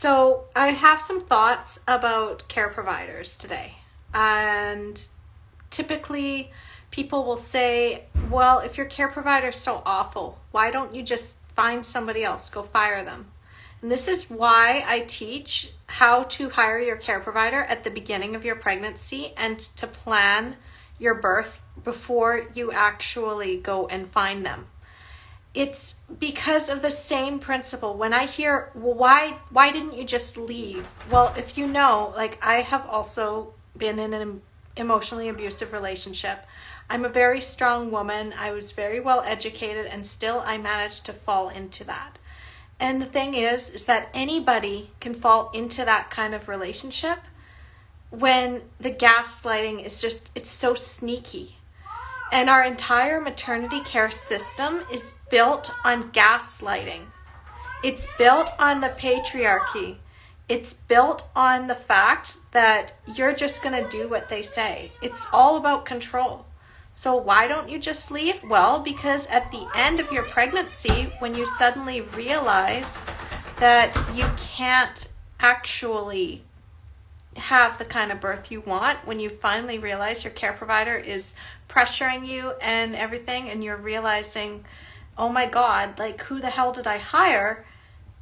So I have some thoughts about care providers today. And typically people will say, well, if your care provider is so awful, why don't you just find somebody else, go fire them? And this is why I teach how to hire your care provider at the beginning of your pregnancy and to plan your birth before you actually go and find them. It's because of the same principle. When I hear, well, why didn't you just leave? Well, if you know, like I have also been in an emotionally abusive relationship. I'm a very strong woman. I was very well educated, and still I managed to fall into that. And the thing is that anybody can fall into that kind of relationship when the gaslighting is just, it's so sneaky. And our entire maternity care system is built on gaslighting. It's built on the patriarchy. It's built on the fact that you're just going to do what they say. It's all about control. So why don't you just leave? Well, because at the end of your pregnancy, when you suddenly realize that you can't actually have the kind of birth you want, when you finally realize your care provider is pressuring you and everything, and you're realizing, oh my God, like who the hell did I hire?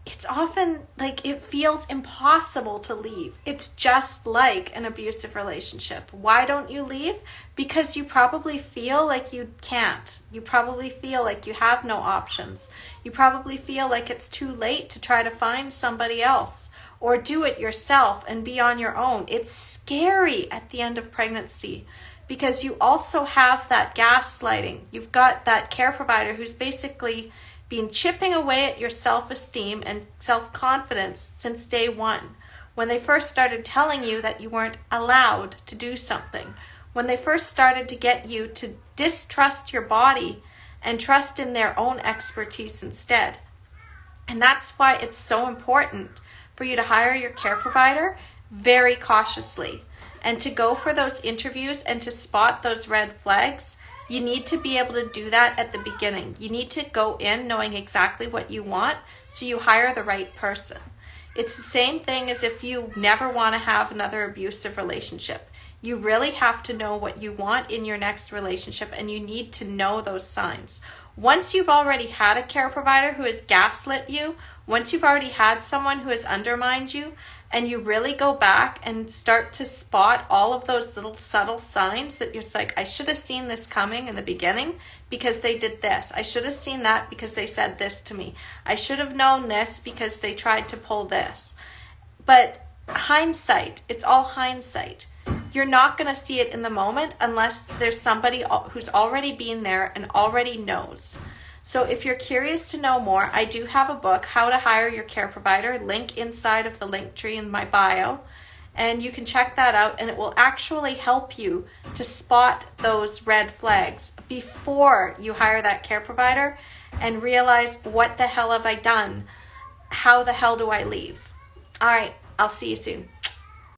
It's often like it feels impossible to leave. It's just like an abusive relationship. Why don't you leave? Because you probably feel like you can't. You probably feel like you have no options. You probably feel like it's too late to try to find somebody else or do it yourself and be on your own. It's scary at the end of pregnancy because you also have that gaslighting. You've got that care provider who's basically been chipping away at your self-esteem and self-confidence since day one. When they first started telling you that you weren't allowed to do something. When they first started to get you to distrust your body and trust in their own expertise instead. And that's why it's so important for you to hire your care provider very cautiously and to go for those interviews and to spot those red flags. You need to be able to do that at the beginning. You need to go in knowing exactly what you want so you hire the right person. It's the same thing as if you never want to have another abusive relationship. You really have to know what you want in your next relationship, and you need to know those signs. Once you've already had a care provider who has gaslit you, once you've already had someone who has undermined you, and you really go back and start to spot all of those little subtle signs that you're like, I should have seen this coming in the beginning because they did this. I should have seen that because they said this to me. I should have known this because they tried to pull this. But hindsight, it's all hindsight. You're not going to see it in the moment unless there's somebody who's already been there and already knows. So if you're curious to know more, I do have a book, How to Hire Your Care Provider, link inside of the link tree in my bio. And you can check that out, and it will actually help you to spot those red flags before you hire that care provider and realize, what the hell have I done? How the hell do I leave? All right, I'll see you soon.